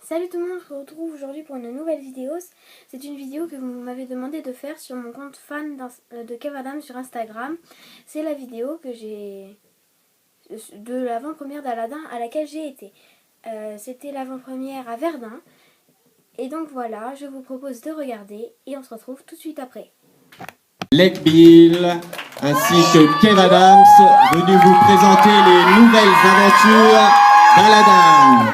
Salut tout le monde, je vous retrouve aujourd'hui pour une nouvelle vidéo. C'est une vidéo que vous m'avez demandé de faire sur mon compte fan de Kev Adams sur Instagram. C'est la vidéo que j'ai de l'avant-première d'Aladin à laquelle j'ai été. C'était l'avant-première à Verdun. Et donc voilà, je vous propose de regarder et on se retrouve tout de suite après. Leg Bill ainsi que Kev Adams venus vous présenter les nouvelles aventures d'Aladin.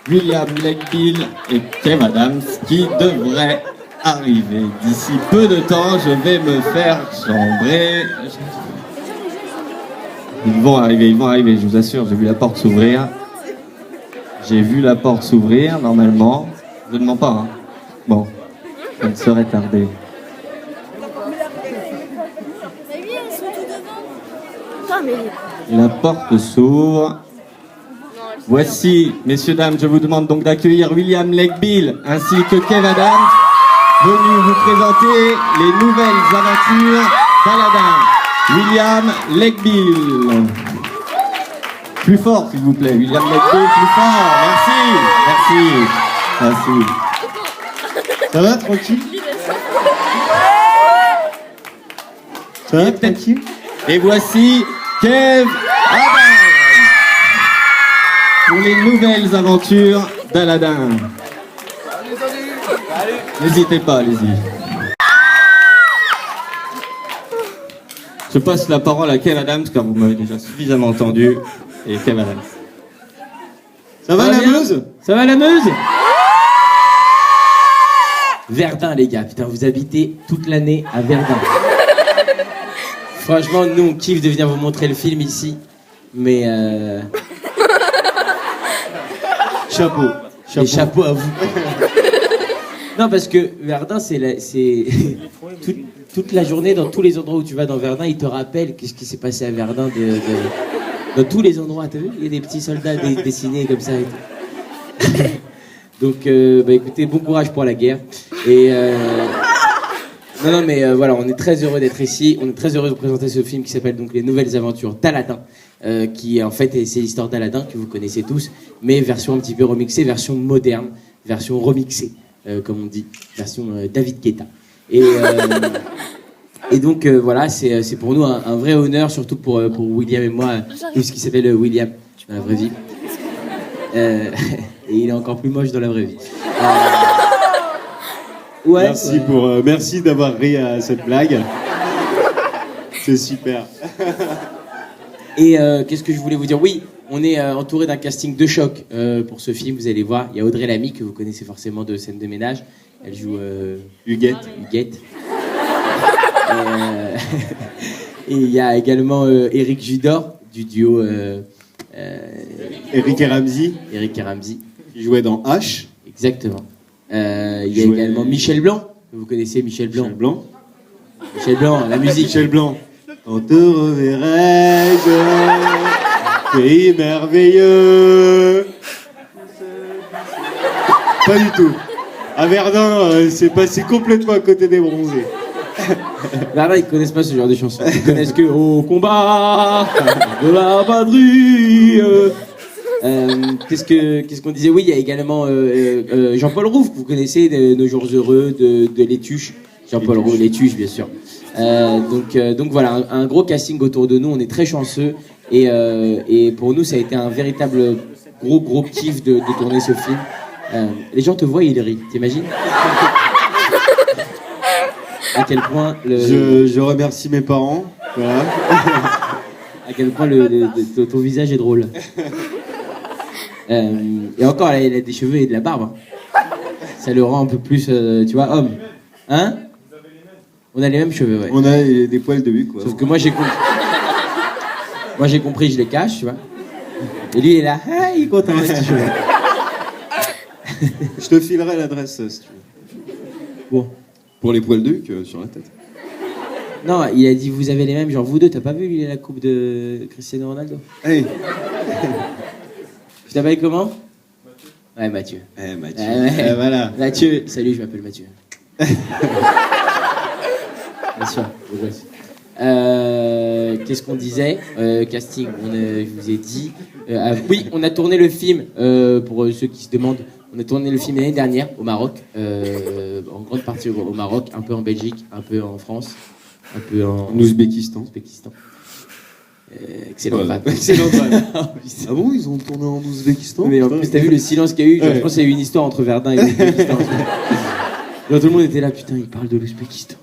William Leg Bill et Kev Adams qui devraient arriver d'ici peu de temps. Je vais me faire chambrer. Ils vont arriver, je vous assure. J'ai vu la porte s'ouvrir. Normalement. Je ne mens pas, hein. Bon, ça ne serait tardé. La porte s'ouvre. Voici, messieurs, dames, je vous demande donc d'accueillir William Leg Bill ainsi que Kev Adams, venus vous présenter les nouvelles aventures d'Aladin. William Leg Bill. Plus fort, s'il vous plaît. William Leg Bill, plus fort. Merci. Ça va, tranquille? Ça va, tranquille? Et voici Kev Adams pour les nouvelles aventures d'Aladin. N'hésitez pas, allez-y. Je passe la parole à Kev Adams car vous m'avez déjà suffisamment entendu. Et Kev Adams. Ça va la Meuse? Ça va la Meuse? Verdun les gars, putain vous habitez toute l'année à Verdun. Franchement nous on kiffe de venir vous montrer le film ici. Mais Chapeau à vous. Non parce que Verdun c'est toute la journée dans tous les endroits où tu vas dans Verdun, il te rappelle qu'est-ce qui s'est passé à Verdun dans tous les endroits, t'as vu? Il y a des petits soldats dessinés comme ça et tout. Donc écoutez, bon courage pour la guerre. Et non mais voilà, on est très heureux d'être ici, on est très heureux de vous présenter ce film qui s'appelle donc Les Nouvelles Aventures d'Aladin. Qui en fait c'est l'histoire d'Aladin que vous connaissez tous, mais version un petit peu remixée, version moderne, version remixée, comme on dit, version David Guetta. Et donc voilà, c'est pour nous un vrai honneur, surtout pour William et moi, tout ce qui s'appelle William dans la vraie vie. Et il est encore plus moche dans la vraie vie. Ouais, merci d'avoir ri à cette blague. C'est super. Et qu'est-ce que je voulais vous dire? Oui, on est entouré d'un casting de choc pour ce film, vous allez voir. Il y a Audrey Lamy, que vous connaissez forcément de Scène de ménage. Elle joue Huguette. Et il y a également Eric Judor, du duo Eric et Ramsey. Qui jouait dans H. Exactement. Il y a également Michel Blanc, que vous connaissez, Michel Blanc, la musique. Michel Blanc. Quand te reverrai-je, pays merveilleux. Pas du tout. À Verdun, c'est passé complètement à côté des bronzés. Là, ils connaissent pas ce genre de chansons. Ils connaissent que Au combat de la patrie. Qu'est-ce qu'on disait? Oui, il y a également Jean-Paul Rouve, que vous connaissez, de Nos Jours Heureux, de Les Tuches. Jean-Paul Rouve, Les Tuches, bien sûr. Donc voilà, un gros casting autour de nous, on est très chanceux et pour nous ça a été un véritable gros kiff de tourner ce film. Les gens te voient et ils rient, t'imagines? À quel point je remercie mes parents, voilà. À quel point ton visage est drôle. Et encore, elle a des cheveux et de la barbe. Ça le rend un peu plus, tu vois, homme. Hein? On a les mêmes cheveux, ouais. On a des poils de vue, quoi. Sauf que moi, j'ai compris. Moi, j'ai compris, je les cache, tu vois. Et lui, il est là, ah, il est content avec ses cheveux. Je te filerai l'adresse, si tu veux. Bon. Pour les poils de vue sur la tête. Non, il a dit, vous avez les mêmes, genre vous deux, t'as pas vu la coupe de Cristiano Ronaldo? Hey. Tu t'appelles comment? Mathieu. Ouais, Mathieu. Voilà. Mathieu, salut, je m'appelle Mathieu. Bien sûr, qu'est-ce qu'on disait? Casting, je vous ai dit. Oui, on a tourné le film, pour ceux qui se demandent, On a tourné le film l'année dernière au Maroc, en grande partie au Maroc, un peu en Belgique, un peu en France, un peu en Ouzbékistan. Excellent. Voilà. Excellent. Ah bon, ils ont tourné en Ouzbékistan? Mais en plus, t'as vu le silence qu'il y a eu. Genre, je pense qu'il y a eu une histoire entre Verdun et l'Ouzbékistan. Genre, tout le monde était là, putain, il parle de l'Ouzbékistan.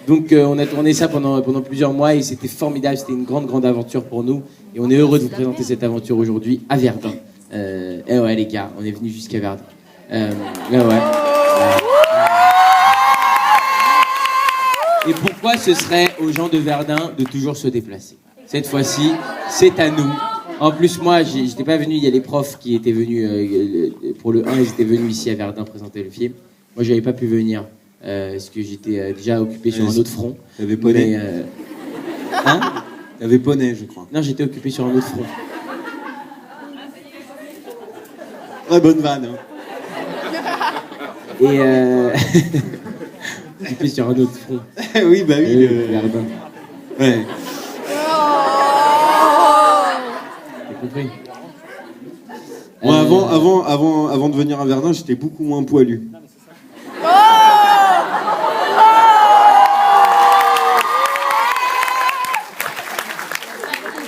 Donc, on a tourné ça pendant plusieurs mois et c'était formidable. C'était une grande aventure pour nous. Et on est heureux de vous présenter cette aventure aujourd'hui à Verdun. Et ouais, les gars, on est venus jusqu'à Verdun. Et pourquoi ce serait aux gens de Verdun de toujours se déplacer? Cette fois-ci, c'est à nous. En plus, moi, j'étais pas venu. Il y a les profs qui étaient venus pour le 1, ils étaient venus ici à Verdun présenter le film. Moi, j'avais pas pu venir parce que j'étais déjà occupé sur un autre front. T'avais poney. Hein? T'avais poney, je crois. Non, j'étais occupé sur un autre front. Très bonne vanne. Hein. Et occupé sur un autre front. Oui, bah oui. Verdun. Ouais. T'as compris? Moi, avant de venir à Verdun, j'étais beaucoup moins poilu.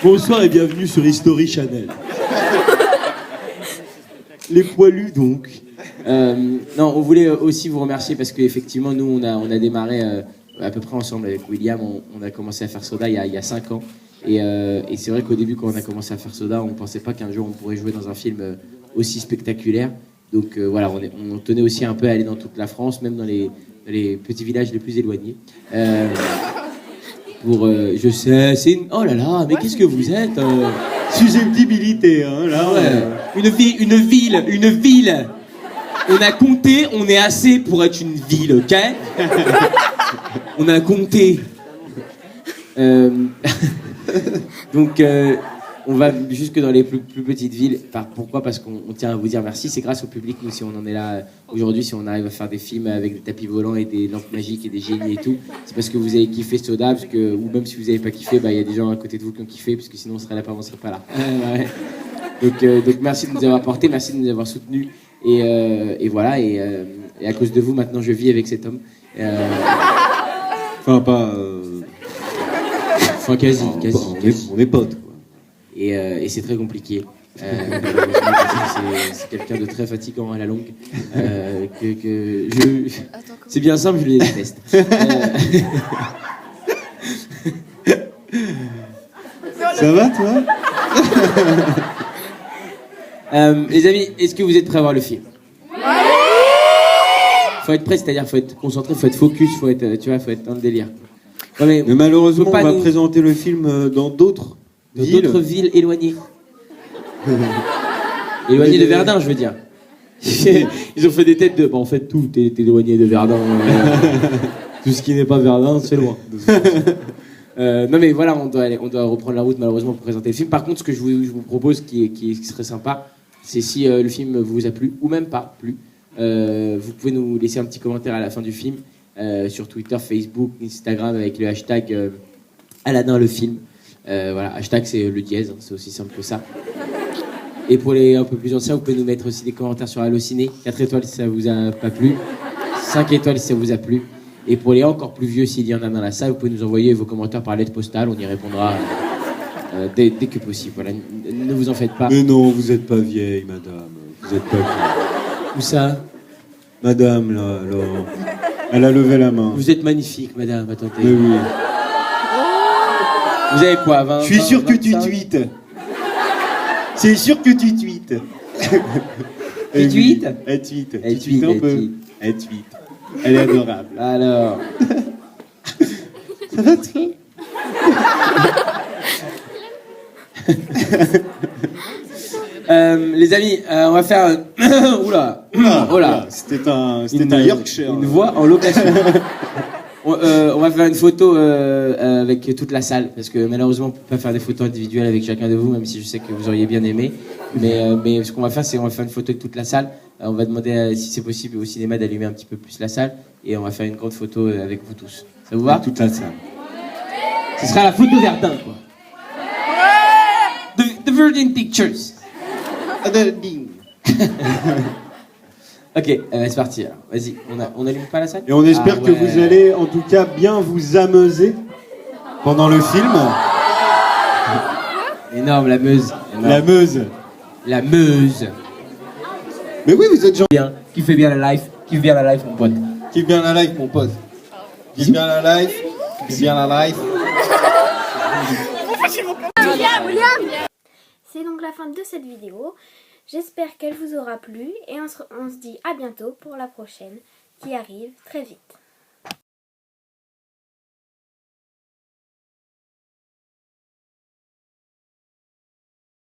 Bonsoir et bienvenue sur History Channel. Les poilus, donc. Non, on voulait aussi vous remercier parce qu'effectivement, nous, on a démarré à peu près ensemble avec William. On a commencé à faire Soda il y a 5 ans. Et c'est vrai qu'au début, quand on a commencé à faire Soda, on ne pensait pas qu'un jour on pourrait jouer dans un film aussi spectaculaire. Donc voilà, on tenait aussi un peu à aller dans toute la France, même dans les petits villages les plus éloignés. Je sais, c'est une... Oh là là, mais qu'est-ce que vous êtes Susceptibilité, hein, là. Ouais. Une ville. On a compté, on est assez pour être une ville, ok? On a compté. Donc, on va jusque dans les plus petites villes. Pourquoi? Parce qu'on tient à vous dire merci. C'est grâce au public, nous, si on en est là aujourd'hui, si on arrive à faire des films avec des tapis volants et des lampes magiques et des génies et tout, c'est parce que vous avez kiffé Soda, ou même si vous n'avez pas kiffé, il y a des gens à côté de vous qui ont kiffé, parce que sinon on serait là, on serait pas là. Ouais. Donc merci de nous avoir portés, merci de nous avoir soutenus. Et voilà, et à cause de vous, maintenant, je vis avec cet homme. Enfin, pas... Enfin, quasi. On est potes, quoi. Et c'est très compliqué. C'est quelqu'un de très fatigant à la longue. C'est bien simple, je les déteste. Ça va, toi? Les amis, est-ce que vous êtes prêts à voir le film? Faut être prêt, c'est-à-dire faut être concentré, faut être focus, faut être dans le délire. Non, mais malheureusement, on va présenter le film dans d'autres villes éloignées. Éloignées de Verdun, je veux dire. Ils ont fait des têtes de... en fait, tout est éloigné de Verdun. Tout ce qui n'est pas Verdun, c'est loin. Non mais voilà, on doit reprendre la route malheureusement pour présenter le film. Par contre, ce que je vous propose, qui serait sympa, c'est si le film vous a plu, ou même pas plu, vous pouvez nous laisser un petit commentaire à la fin du film, sur Twitter, Facebook, Instagram, avec le hashtag Aladdin le film. Voilà, hashtag c'est le dièse, hein, c'est aussi simple que ça. Et pour les un peu plus anciens, vous pouvez nous mettre aussi des commentaires sur Allociné. 4 étoiles si ça vous a pas plu, 5 étoiles si ça vous a plu. Et pour les encore plus vieux, s'il y en a dans la salle, vous pouvez nous envoyer vos commentaires par lettre postale, on y répondra dès que possible. Voilà, ne vous en faites pas. Mais non, vous êtes pas vieille, madame. Vous êtes pas vieille. Où ça? Madame, là, alors... Elle a levé la main. Vous êtes magnifique, madame, attendez. Mais oui. Vous avez quoi, 20? Je suis sûr que tu tweets. C'est sûr que tu tweets. Tu tweets? Elle tweet. Elle Tu tweets tweet, un elle peu. tweet. Elle tweet. Elle est adorable. Alors... Ça va, toi? Les amis, on va faire... Oula. C'était un Yorkshire. Une voix en location. On va faire une photo avec toute la salle, parce que malheureusement on peut pas faire des photos individuelles avec chacun de vous, même si je sais que vous auriez bien aimé. Mais ce qu'on va faire, c'est qu'on va faire une photo avec toute la salle. On va demander si c'est possible au cinéma d'allumer un petit peu plus la salle, et on va faire une grande photo avec vous tous. Ça vous va? Toute la salle. Ce sera la photo Verdun, quoi. The Virgin Pictures. Ding. Ok, c'est parti alors. Vas-y, on allume pas la salle? Et on espère Ah, que ouais. vous allez en tout cas bien vous ameuser pendant le film. Énorme, la Meuse. Énorme. La Meuse. La Meuse. Mais oui, vous êtes gens Bien, kiffe bien la life, mon pote. kiffe bien la life, mon pote. Kiffe bien la life. Kiffe bien la life. C'est donc la fin de cette vidéo. J'espère qu'elle vous aura plu et on se dit à bientôt pour la prochaine qui arrive très vite.